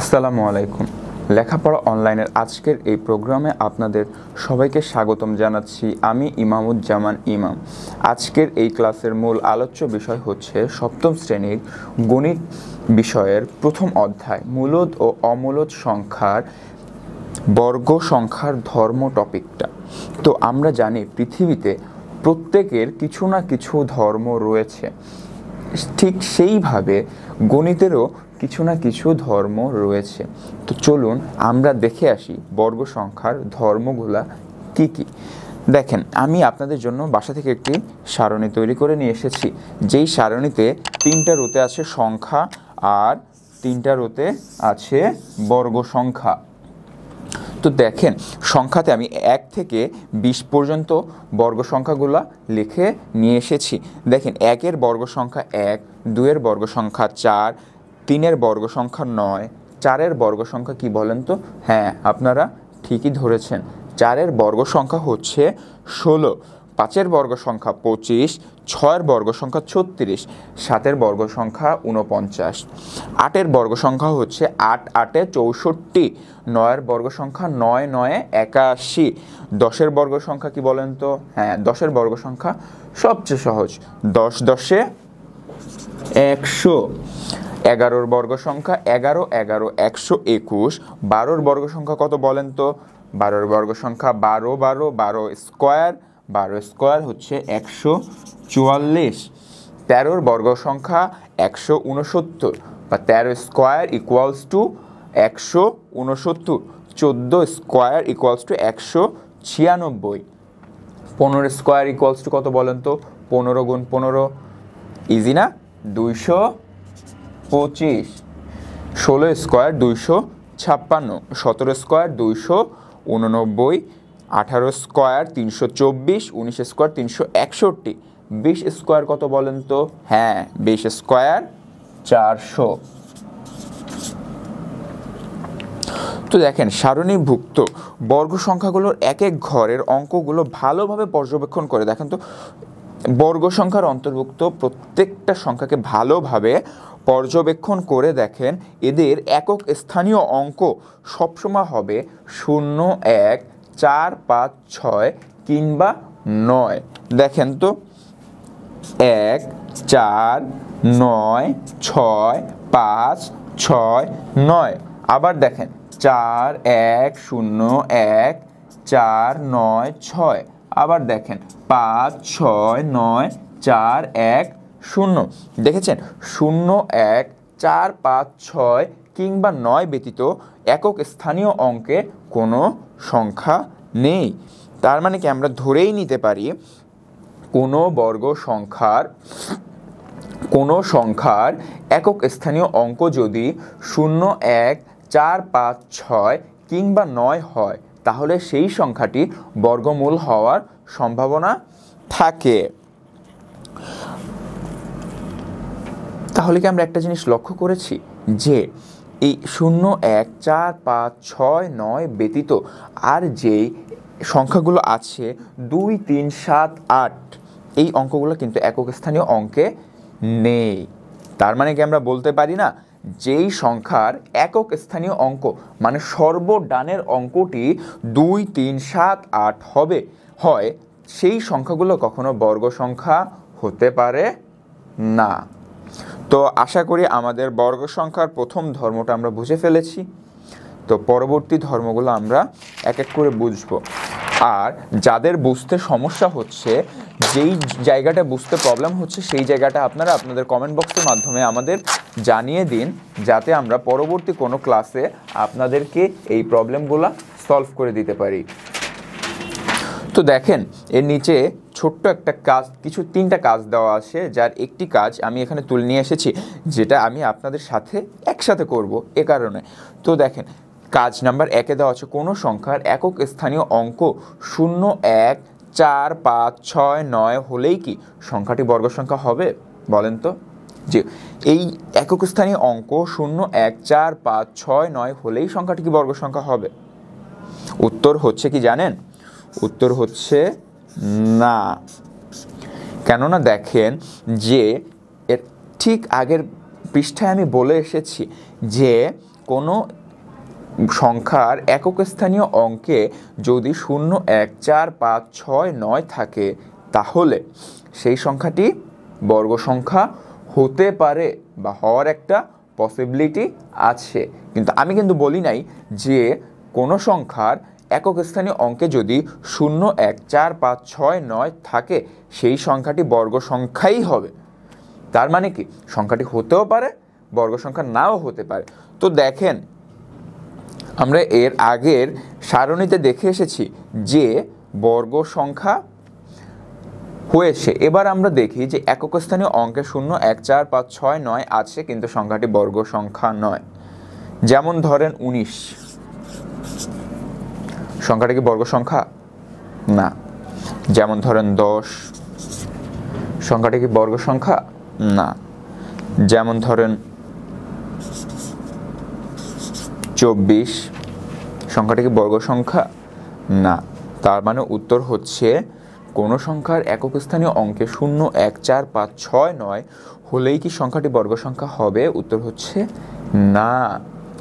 আসসালামু আলাইকুম। লেখাপড়া অনলাইনের আজকের এই প্রোগ্রামে আপনাদের সবাইকে স্বাগতম জানাচ্ছি। আমি ইমামুজ্জামান ইমাম। আজকের এই ক্লাসের মূল আলোচ্য বিষয় হচ্ছে সপ্তম শ্রেণীর গণিত বিষয়ের প্রথম অধ্যায় মূলদ ও অমূলদ সংখ্যার বর্গ সংখ্যার ধর্ম টপিকটা। তো আমরা জানি পৃথিবীতে প্রত্যেকের কিছু না কিছু ধর্ম রয়েছে, ঠিক সেইভাবে গণিতেরও কিছু না কিছু ধর্ম রয়েছে। তো চলুন আমরা দেখে আসি বর্গ সংখ্যার ধর্মগুলা কি কি। দেখেন, আমি আপনাদের জন্য বাসা থেকে একটি সারণী তৈরি করে নিয়ে এসেছি, যেই সারণীতে 3টা রোতে আছে সংখ্যা আর 3টা রোতে আছে বর্গ সংখ্যা। তো দেখেন, সংখ্যাতে আমি 1 থেকে 20 পর্যন্ত বর্গ সংখ্যাগুলো লিখে নিয়ে এসেছি। দেখেন, 1-এর বর্গ সংখ্যা 1, 2-এর বর্গ সংখ্যা 4, 3-এর বর্গ সংখ্যা 9, 4-এর বর্গ সংখ্যা কি বলেন তো? হ্যাঁ, আপনারা ঠিকই ধরেছেন, 4-এর বর্গ সংখ্যা হচ্ছে 16, 5-এর বর্গ সংখ্যা 25, 6-এর বর্গ সংখ্যা 36, 7-এর বর্গ সংখ্যা 49, 8-এর বর্গ সংখ্যা হচ্ছে 8 8-এ 64, 9-এর বর্গ সংখ্যা 9 9-এ 81, 10-এর বর্গ সংখ্যা কি বলেন তো? হ্যাঁ, 10-এর বর্গ সংখ্যা সবচেয়ে সহজ, 10 10-এ 100, 11-এর বর্গ সংখ্যা 11 11 121, 12-এর বর্গ সংখ্যা কত বলেন তো? 12-এর বর্গ সংখ্যা 12 12 12 স্কোয়ার, 12 স্কোয়ার হচ্ছে 144, 13-এর বর্গ সংখ্যা 169 বা 13 square equals to 169, 14 square equals to 196, 15 square equals to কত বলেন তো? 15 গুণ 15 ইজি না? 225, 16 square 256, 17 square 289, 18 square 324, 19 square 361, 20 square কত বলেন তো? হ্যাঁ, 20 স্কোয়ার 400। তো দেখেন, সারণীভুক্ত বর্গ সংখ্যাগুলোর এক এক ঘরের অঙ্কগুলো ভালোভাবে পর্যবেক্ষণ করে দেখেন তো। বর্গ সংখ্যার অন্তর্ভুক্ত প্রত্যেকটা সংখ্যাকে ভালোভাবে পর্যবেক্ষণ করে দেখেন, এদের একক স্থানীয় অঙ্ক সবসময় হবে 0 1 4 5 6 কিংবা 9। দেখেন তো, 1 4 9 6 5 6 9। আবার দেখেন, 4 1 0 1 4 9 6। আবার দেখেন, 5 6 9 4 1 0। দেখেছেন, 0 1 4 5 6 কিংবা 9 ব্যতীত একক স্থানীয় অঙ্কে কোনো সংখ্যা নেই। তার মানে কি আমরা ধরেই নিতে পারি কোনো সংখ্যার একক স্থানীয় অঙ্ক যদি 0 1 4 5 6 কিংবা 9 হয়, তাহলে সেই সংখ্যাটি বর্গমূল হওয়ার সম্ভাবনা থাকে। তাহলে কি আমরা একটা জিনিস লক্ষ্য করেছি যে এই 0 1 4 5 6 9 ব্যতীত আর যেই সংখ্যাগুলো আছে 2 3 7 8, এই অঙ্কগুলো কিন্তু একক স্থানীয় অঙ্কে নেই। তার মানে কি আমরা বলতে পারি না যেই সংখ্যার একক স্থানীয় অঙ্ক মানে সর্বডানের অঙ্কটি 2 3 7 8 হয়, সেই সংখ্যাগুলো কখনো বর্গ সংখ্যা হতে পারে না। তো আশা করি আমাদের বর্গ সংখ্যার প্রথম ধর্মটা আমরা বুঝে ফেলেছি। তো পরবর্তী ধর্মগুলো আমরা এক এক করে বুঝবো। আর যাদের বুঝতে সমস্যা হচ্ছে, যেই জায়গাটা বুঝতে প্রবলেম হচ্ছে, সেই জায়গাটা আপনারা আপনাদের কমেন্ট বক্সের মাধ্যমে আমাদের জানিয়ে দিন, যাতে আমরা পরবর্তী কোনো ক্লাসে আপনাদেরকে এই প্রবলেমগুলো সলভ করে দিতে পারি। তো দেখেন, এর নিচে ছোট্ট একটা কাজ, 3টা কাজ দেওয়া আছে, যার একটি কাজ আমি এখানে তুলে নিয়ে এসেছি, যেটা আমি আপনাদের সাথে একসাথে করব এ কারণে। তো দেখেন, কাজ নাম্বার 1-এ দেওয়া আছে কোনো সংখ্যার একক স্থানীয় অঙ্ক 0 1 4 5 6 9 হলেই কি সংখ্যাটি বর্গ সংখ্যা হবে বলেন তো? যে এই একক স্থানীয় অঙ্ক 0 1 4 5 6 9 হলেই সংখ্যাটি কি বর্গ সংখ্যা হবে? উত্তর হচ্ছে কি জানেন? উত্তর হচ্ছে না। কেননা দেখেন যে এর ঠিক আগের পৃষ্ঠায় আমি বলে এসেছি যে কোনো সংখ্যার একক স্থানীয় অঙ্কে যদি 0 1 4 5 6 9 থাকে তাহলে সেই সংখ্যাটি বর্গ সংখ্যা হতে পারে বা হওয়ার একটা পসিবিলিটি আছে। কিন্তু আমি কিন্তু বলি নাই যে কোনো সংখ্যার একক স্থানীয় অঙ্কে যদি 0 1 4 5 6 9 থাকে সেই সংখ্যাটি বর্গ সংখ্যাই হবে। তার মানে কি সংখ্যাটি হতেও পারে বর্গ সংখ্যা নাও হতে পারে। তো দেখেন আমরা এর আগের সারণীতে দেখে এসেছি যে বর্গ সংখ্যা হয়েছে। এবার আমরা দেখি যে একক স্থানীয় অঙ্কে 0 1 4 5 6 9 আছে কিন্তু সংখ্যাটি বর্গ সংখ্যা নয়। যেমন ধরেন 19, সংখ্যাটি কি বর্গ সংখ্যা? না। যেমন ধরেন 10, সংখ্যাটি কি বর্গ সংখ্যা? না। যেমন ধরেন 24, সংখ্যাটি কি বর্গ সংখ্যা? না। তার মানে উত্তর হচ্ছে কোনো সংখ্যার একক স্থানীয় অঙ্কে 0 1 4 5 6 9 হলেই কি সংখ্যাটি বর্গ সংখ্যা হবে? উত্তর হচ্ছে না।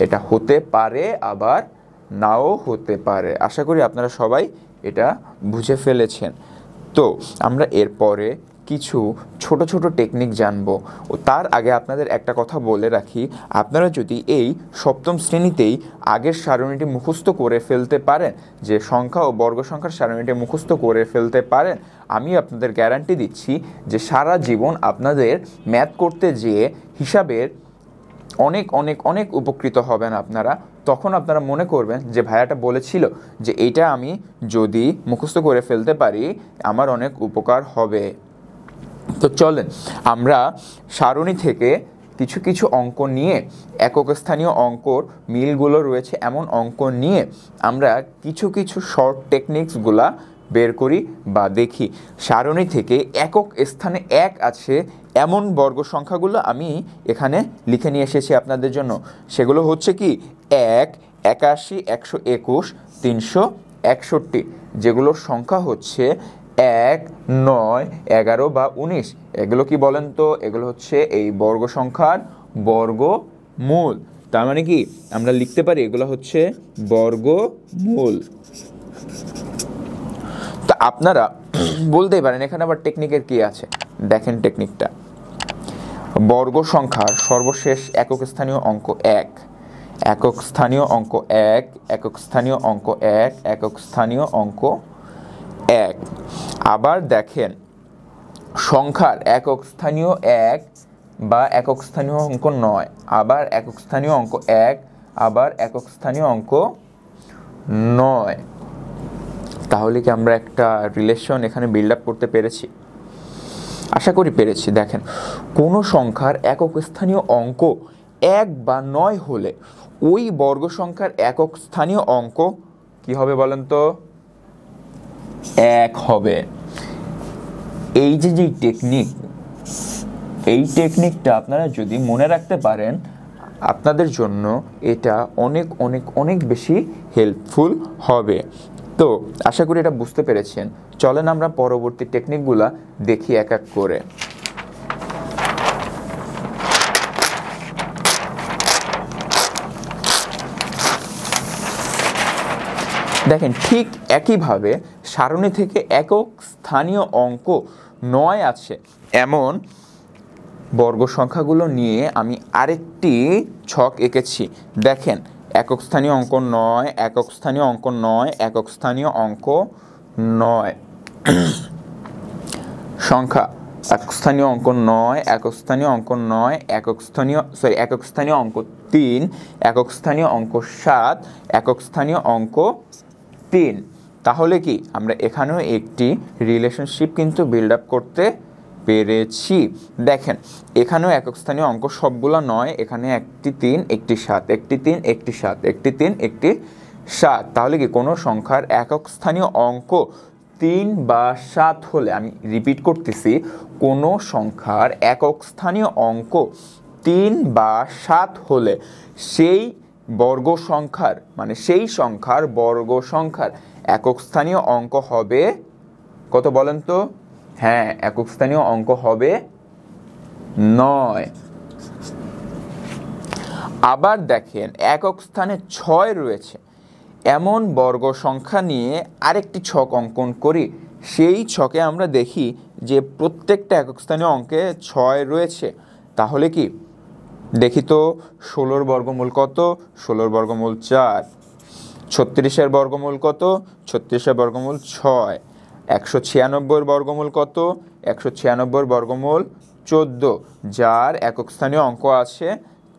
এটা হতে পারে আবার নাও হতে পারে। আশা করি আপনারা সবাই এটা বুঝে ফেলেছেন। তো আমরা এরপরে কিছু ছোট ছোট টেকনিক জানবো। ও তার আগে আপনাদের একটা কথা বলে রাখি, আপনারা যদি এই সপ্তম শ্রেণীতেই আগের সারণীটি মুখস্থ করে ফেলতে পারেন, যে সংখ্যা ও বর্গ সংখ্যার সারণীটি মুখস্থ করে ফেলতে পারেন, আমি আপনাদের গ্যারান্টি দিচ্ছি যে সারা জীবন আপনাদের ম্যাথ করতে যেয়ে হিসাবের অনেক অনেক অনেক উপকৃত হবেন আপনারা। তখন আপনারা মনে করবেন যে ভাইয়াটা বলেছিল যে এইটা আমি যদি মুখস্থ করে ফেলতে পারি আমার অনেক উপকার হবে। তো চলেন আমরা সারণী থেকে কিছু কিছু অঙ্ক নিয়ে, একক স্থানীয় অঙ্কর মিলগুলো রয়েছে এমন অঙ্ক নিয়ে আমরা কিছু কিছু শর্ট টেকনিক্সগুলা বের করি বা দেখি। সারণী থেকে একক স্থানে 1 আছে এমন বর্গ সংখ্যাগুলো আমি এখানে লিখে নিয়ে এসেছি আপনাদের জন্য। সেগুলো হচ্ছে কি 1 81 121 361, যেগুলোর সংখ্যা হচ্ছে 1 9 11 বা 19। এগুলো কি বলেন তো? এগুলো হচ্ছে এই বর্গ সংখ্যার বর্গমূল। তার মানে কি আমরা লিখতে পারি এগুলো হচ্ছে বর্গমূল। তা আপনারা বলতেই পারেন এখানে আবার টেকনিকের কি আছে। দেখেন টেকনিকটা, বর্গ সংখ্যার সর্বশেষ একক স্থানীয় অঙ্ক 1, একক স্থানীয় অঙ্ক 1, একক স্থানীয় অঙ্ক 1, একক স্থানীয় অঙ্ক 1। আবার দেখেন সংখ্যার একক স্থানীয় 1 বা একক স্থানীয় অঙ্ক 9, আবার একক স্থানীয় অঙ্ক 1, আবার একক স্থানীয় অঙ্ক 9। তাহলে কি আমরা একটা রিলেশন এখানে বিল্ড আপ করতে পেরেছি? আশা করি পেরেছি। দেখেন কোনো সংখ্যার একক স্থানীয় অঙ্ক 1 বা 9 হলে ওই বর্গ সংখ্যার একক স্থানীয় অঙ্ক কি হবে বলেন তো? 1 হবে। এই যে টেকনিক, এই টেকনিকটা আপনারা যদি মনে রাখতে পারেন আপনাদের জন্য এটা অনেক অনেক অনেক বেশি হেল্পফুল হবে। তো আশা করি এটা বুঝতে পেরেছেন। চলেন আমরা পরবর্তী টেকনিকগুলা দেখি এক এক করে। দেখেন ঠিক একইভাবে সারণী থেকে একক স্থানীয় অঙ্ক 9 আছে এমন বর্গ সংখ্যাগুলো নিয়ে আমি আরেকটি ছক এঁকেছি। দেখেন একক স্থানীয় অঙ্ক 9, একক স্থানীয় অঙ্ক 9, একক স্থানীয় অঙ্ক 9 সংখ্যা একক স্থানীয় অঙ্ক 9, একক স্থানীয় অঙ্ক 9, একক স্থানীয় অঙ্ক 3, একক স্থানীয় অঙ্ক 7, একক স্থানীয় অঙ্ক 3। তাহলে কি আমরা এখানেও একটি রিলেশনশিপ কিন্তু বিল্ড আপ করতে পেরেছি। দেখেন এখানেও একক স্থানীয় অঙ্ক সবগুলো 9, এখানে একটি 3 একটি 7, একটি 3 একটি 7, একটি 3 একটি 7। তাহলে কি কোনো সংখ্যার একক স্থানীয় অঙ্ক 3 বা 7 হলে, আমি রিপিট করতেছি, কোনো সংখ্যার একক স্থানীয় অঙ্ক 3 বা 7 হলে সেই বর্গ সংখ্যার মানে সেই সংখ্যার বর্গ সংখ্যার একক স্থানীয় অঙ্ক হবে কত বলেন তো? হ্যাঁ, একক স্থানীয় অঙ্ক হবে 9। আবার দেখেন একক স্থানে 6 রয়েছে, এমন বর্গ সংখ্যা নিয়ে আরেকটি ছক অঙ্কন করি। সেই ছকে আমরা দেখি যে প্রত্যেকটা একক স্থানীয় অঙ্কে 6 রয়েছে। তাহলে কি দেখি তো 16 বর্গমূল কত? 16 বর্গমূল 4। 36 বর্গমূল কত? 36 বর্গমূল 6। 196 বর্গমূল কত? 196 বর্গমূল 14, যার একক স্থানীয় অঙ্ক আছে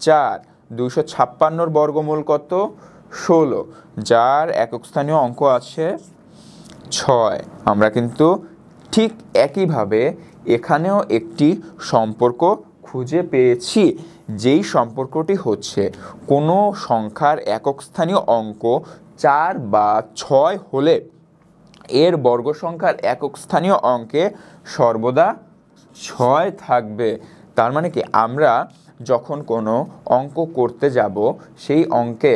4। 256 বর্গমূল কত? 16, যার একক স্থানীয় অঙ্ক আছে 6। আমরা কিন্তু ঠিক একইভাবে এখানেও একটি সম্পর্ক খুঁজে পেয়েছি, যেই সম্পর্কটি হচ্ছে কোনো সংখ্যার একক স্থানীয় অঙ্ক 4 বা 6 হলে এর বর্গ সংখ্যার একক স্থানীয় অঙ্কে সর্বদা 6 থাকবে। তার মানে কি আমরা যখন কোনো অঙ্ক করতে যাব, সেই অঙ্কে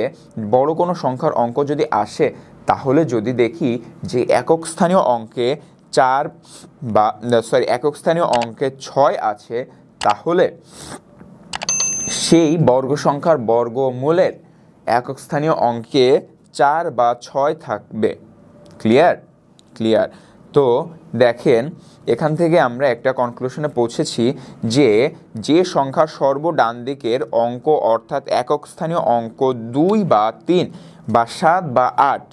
বড় কোনো সংখ্যার অঙ্ক যদি আসে, তাহলে যদি দেখি যে একক স্থানীয় অঙ্কে একক স্থানীয় অঙ্কে 6 আছে, তাহলে সেই বর্গ সংখ্যার বর্গমূলের একক স্থানীয় অঙ্কে 4 বা 6 থাকবে। ক্লিয়ার। তো দেখেন এখান থেকে আমরা একটা কনক্লুশনে পৌঁছেছি যে সংখ্যার ডান দিকের অঙ্ক অর্থাৎ একক স্থানীয় অঙ্ক 2 বা 3 বা 7 বা 8,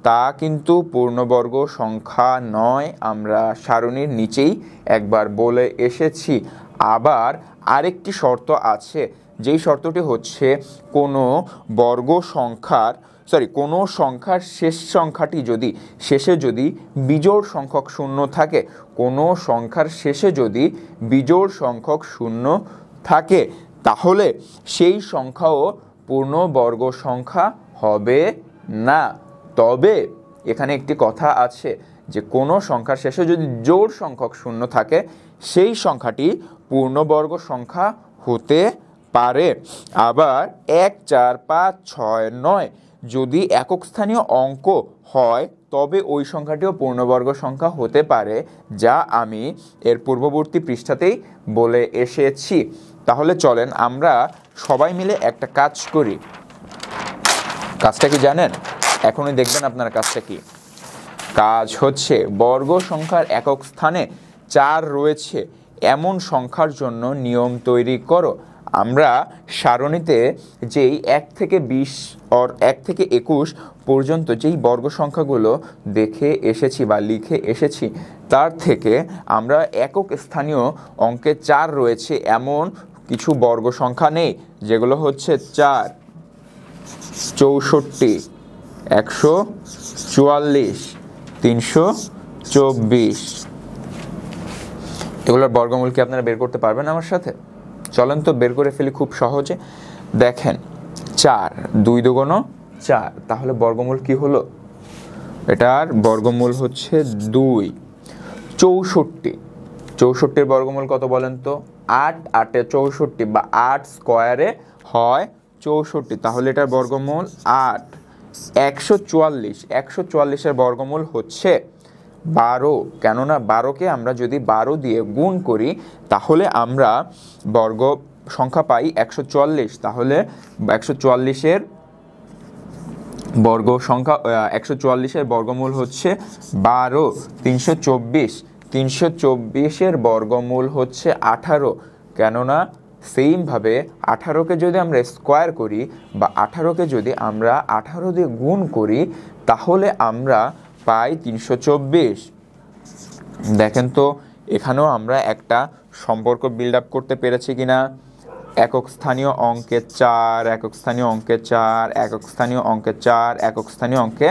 তা কিন্তু পূর্ণবর্গ সংখ্যা নয়। আমরা সারণীর নিচেই একবার বলে এসেছি। আবার আরেকটি শর্ত আছে, যেই শর্তটি হচ্ছে কোনো সংখ্যার শেষ সংখ্যাটি শেষে যদি বিজোড় সংখ্যক শূন্য থাকে, কোনো সংখ্যার শেষে যদি বিজোড় সংখ্যক শূন্য থাকে, তাহলে সেই সংখ্যাও পূর্ণবর্গ সংখ্যা হবে না। তবে এখানে একটি কথা আছে যে কোনো সংখ্যার শেষে যদি জোড় সংখ্যক শূন্য থাকে, সেই সংখ্যাটি পূর্ণবর্গ সংখ্যা হতে পারে। আবার 1, 4, 5, 6, 9 যদি একক স্থানীয় অঙ্ক হয়, তবে ওই সংখ্যাটিও পূর্ণবর্গ সংখ্যা হতে পারে, যা আমি এর পূর্ববর্তী পৃষ্ঠাতেই বলে এসেছি। তাহলে চলেন আমরা সবাই মিলে একটা কাজ করি। কাজটা কি জানেন? এখনই দেখবেন আপনারা কাজটা কি। কাজ হচ্ছে বর্গ সংখ্যার একক স্থানে 4 রয়েছে এমন সংখ্যার জন্য নিয়ম তৈরি করো। আমরা সারণীতে যেই 1 থেকে 20 আর 1 থেকে 21 পর্যন্ত যেই বর্গ সংখ্যাগুলো দেখে এসেছি বা লিখে এসেছি, তার থেকে আমরা একক স্থানীয় অঙ্কে 4 রয়েছে এমন কিছু বর্গ সংখ্যা নেই, যেগুলো হচ্ছে 4, 64, 144, 324। এগুলোর বর্গমূল কি আপনারা বের করতে পারবেন আমার সাথে? চলেন তো বের করে ফেলি খুব সহজে। দেখেন 4, 2 দুগুণ 4, তাহলে বর্গমূল কি হলো? এটার বর্গমূল হচ্ছে 2। 64 বর্গমূল কত বলেন তো? 8, 8 এ 64 বা 8 স্কোয়ারে হয় 64, তাহলে এটার বর্গমূল 8। 144 এর বর্গমূল হচ্ছে 12, কেননা 12কে আমরা যদি 12 দিয়ে গুণ করি, তাহলে আমরা বর্গ সংখ্যা পাই 144। তাহলে 144 এর বর্গমূল হচ্ছে 12। 324 এর বর্গমূল হচ্ছে 18, কেননা সেইমভাবে 18কে যদি আমরা স্কোয়ার করি বা 18কে যদি আমরা 18 দিয়ে গুণ করি, তাহলে আমরা পাই 324। দেখেন তো এখানেও আমরা একটা সম্পর্ক বিল্ড আপ করতে পেরেছি কিনা। একক স্থানীয় অঙ্কে 4, একক স্থানীয় অঙ্কে 4, একক স্থানীয় অঙ্কে 4, একক স্থানীয় অঙ্কে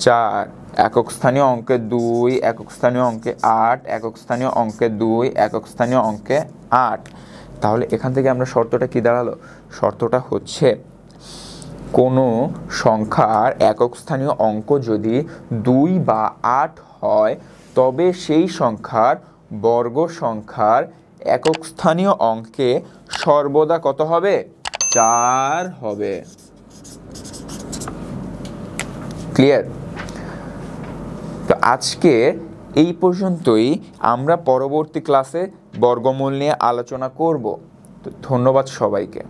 4, একক স্থানীয় অঙ্কে 2, একক স্থানীয় অঙ্কে 8, একক স্থানীয় অঙ্কে 2, একক স্থানীয় অঙ্কে 8। তাহলে এখান থেকে আমরা শর্তটা কি দাঁড়ালো? শর্তটা হচ্ছে কোনো সংখ্যার একক স্থানীয় অঙ্ক যদি 2 বা 8 হয়, তবে সেই সংখ্যার বর্গ সংখ্যার একক স্থানীয় অঙ্কে সর্বদা কত হবে? 4 হবে। ক্লিয়ার? তো আজকে এই পর্যন্তই। আমরা পরবর্তী ক্লাসে বর্গমূল নিয়ে আলোচনা করব। তো ধন্যবাদ সবাইকে।